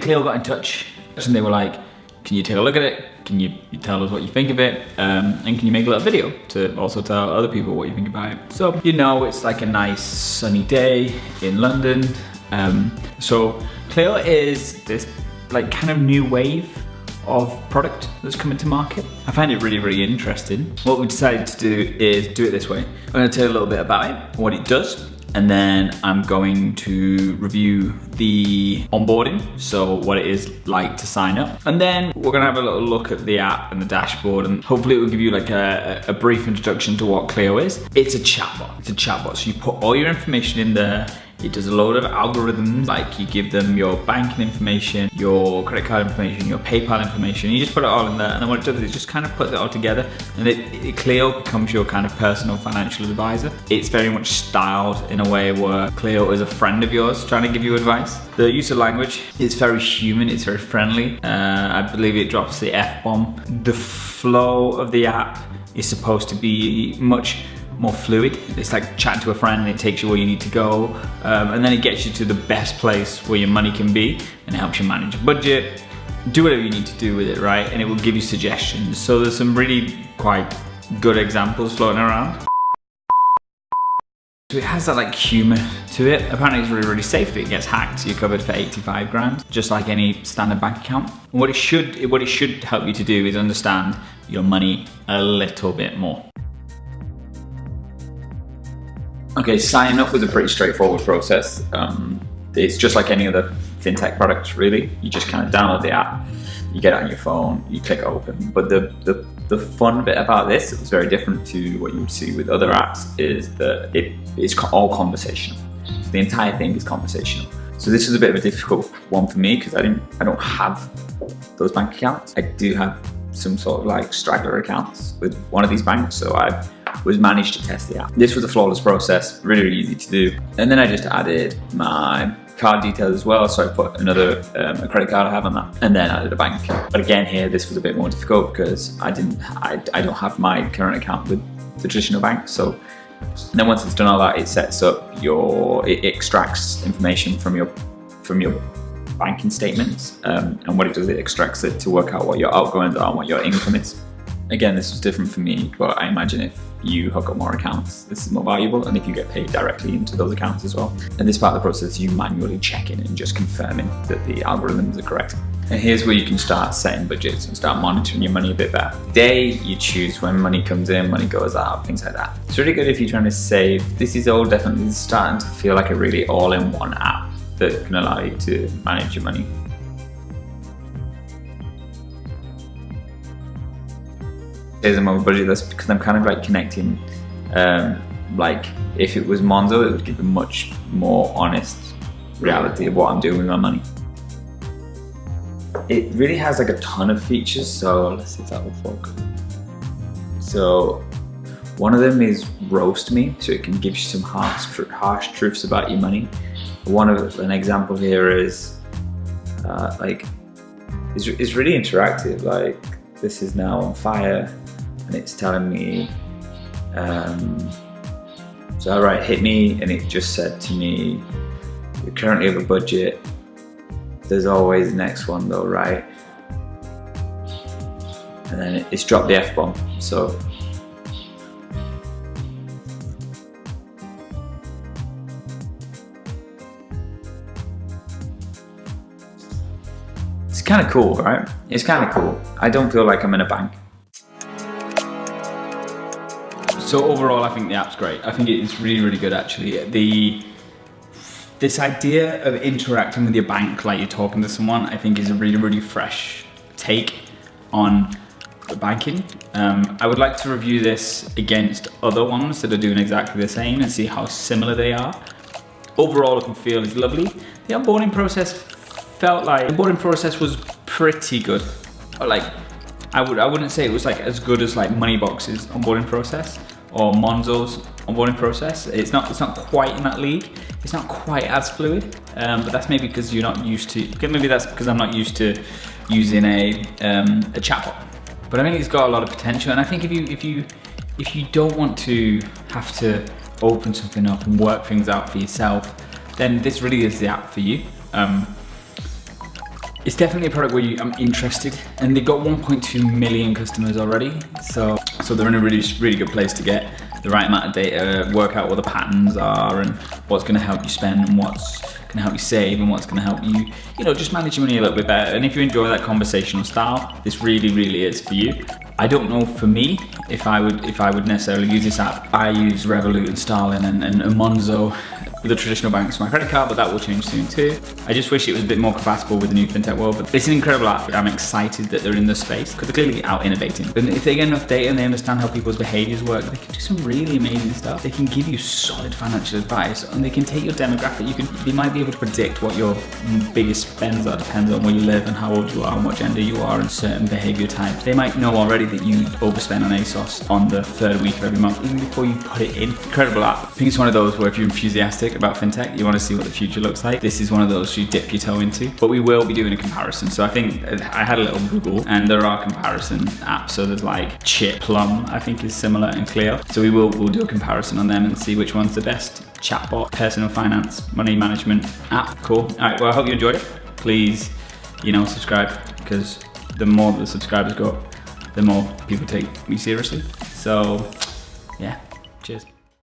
Cleo got in touch and they were like, can you take a look at it? Can you tell us what you think of it? And can you make a little video to also tell other people what you think about it? So, you know, it's like a nice sunny day in London. So Cleo is this like kind of new wave of product that's coming to market. I find it really, really interesting. What we decided to do is do it this way. I'm gonna tell you a little bit about it, what it does, and then I'm going to review the onboarding, so what it is like to sign up. And then we're gonna have a little look at the app and the dashboard, and hopefully it will give you like a brief introduction to what Cleo is. It's a chatbot, so you put all your information in there. It does a load of algorithms, like you give them your banking information, your credit card information, your PayPal information, you just put it all in there, and then what it does is it just kind of puts it all together, and Cleo becomes your kind of personal financial advisor. It's very much styled in a way where Cleo is a friend of yours trying to give you advice. The use of language is very human, it's very friendly. I believe it drops the F-bomb. The flow of the app is supposed to be much more fluid. It's like chatting to a friend, and it takes you where you need to go, and then it gets you to the best place where your money can be, and it helps you manage a budget, do whatever you need to do with it, right? And it will give you suggestions. So there's some really quite good examples floating around. So it has that like humor to it. Apparently it's really, really safe. If it gets hacked, you're covered for 85 grand, just like any standard bank account. And what it should help you to do is understand your money a little bit more. Okay, signing up was a pretty straightforward process. It's just like any other fintech product, really. You just kind of download the app, you get it on your phone, you click open. But the fun bit about this, it was very different to what you would see with other apps, is that it's all conversational. So the entire thing is conversational. So this was a bit of a difficult one for me because I don't have those bank accounts. I do have some sort of like straggler accounts with one of these banks, so I managed to test the app. This was a flawless process, really, really easy to do. And then I just added my card details as well, so I put another a credit card I have on that, and then added a bank account. But again, here this was a bit more difficult because I don't have my current account with the traditional bank. So then once it's done all that, it sets up it extracts information from your banking statements, and what it does, it extracts it to work out what your outgoings are and what your income is. Again, this was different for me, but I imagine if you hook up more accounts, this is more valuable, and if you get paid directly into those accounts as well. And this part of the process, you manually check in and just confirming that the algorithms are correct. And here's where you can start setting budgets and start monitoring your money a bit better. Today, you choose when money comes in, money goes out, things like that. It's really good if you're trying to save. This is all definitely starting to feel like a really all-in-one app that can allow you to manage your money. Here's a more budget list because I'm kind of like connecting, like if it was Monzo, it would give a much more honest reality of what I'm doing with my money. It really has like a ton of features, so let's see if that will focus. So one of them is roast me, so it can give you some harsh truths about your money. An example here is like it's really interactive. Like this is now on fire, and it's telling me. So I write hit me, and it just said to me, "You currently have a budget. There's always the next one though, right?" And then it's dropped the F-bomb. So it's kind of cool, right? It's kind of cool. I don't feel like I'm in a bank. So overall, I think the app's great. I think it's really, really good actually. This idea of interacting with your bank like you're talking to someone, I think is a really, really fresh take on banking. I would like to review this against other ones that are doing exactly the same and see how similar they are. Overall, look and feel is lovely. The onboarding process was pretty good. Like, I wouldn't say it was like as good as like Moneybox's onboarding process or Monzo's onboarding process. It's not quite in that league. It's not quite as fluid, but that's maybe because you're not used to. Maybe that's because I'm not used to using a chatbot. But I think it's got a lot of potential, and I think if you don't want to have to open something up and work things out for yourself, then this really is the app for you. It's definitely a product where I'm interested, and they've got 1.2 million customers already. So they're in a really good place to get the right amount of data, work out what the patterns are and what's gonna help you spend and what's gonna help you save and what's gonna help you, just manage your money a little bit better. And if you enjoy that conversational style, this really is for you. I don't know for me if I would necessarily use this app. I use Revolut and Starling and Monzo with the traditional banks for my credit card, but that will change soon too. I just wish it was a bit more compatible with the new fintech world, but it's an incredible app. I'm excited that they're in this space because they're clearly out innovating. And if they get enough data and they understand how people's behaviors work, they can do some really amazing stuff. They can give you solid financial advice, and they can take your demographic. They might be able to predict what your biggest spends are, depends on where you live and how old you are and what gender you are and certain behavior types. They might know already that you overspend on ASOS on the 3rd week of every month, even before you put it in. Incredible app. I think it's one of those where if you're enthusiastic about fintech, you want to see what the future looks like, this is one of those you dip your toe into. But we will be doing a comparison. So I think I had a little Google, and there are comparison apps. So there's like Chip, Plum, I think is similar, and Cleo. So we'll do a comparison on them and see which one's the best chatbot, personal finance, money management app. Cool. All right, well, I hope you enjoyed it. Please, subscribe, because the more the subscribers go up, the more people take me seriously. So yeah, cheers.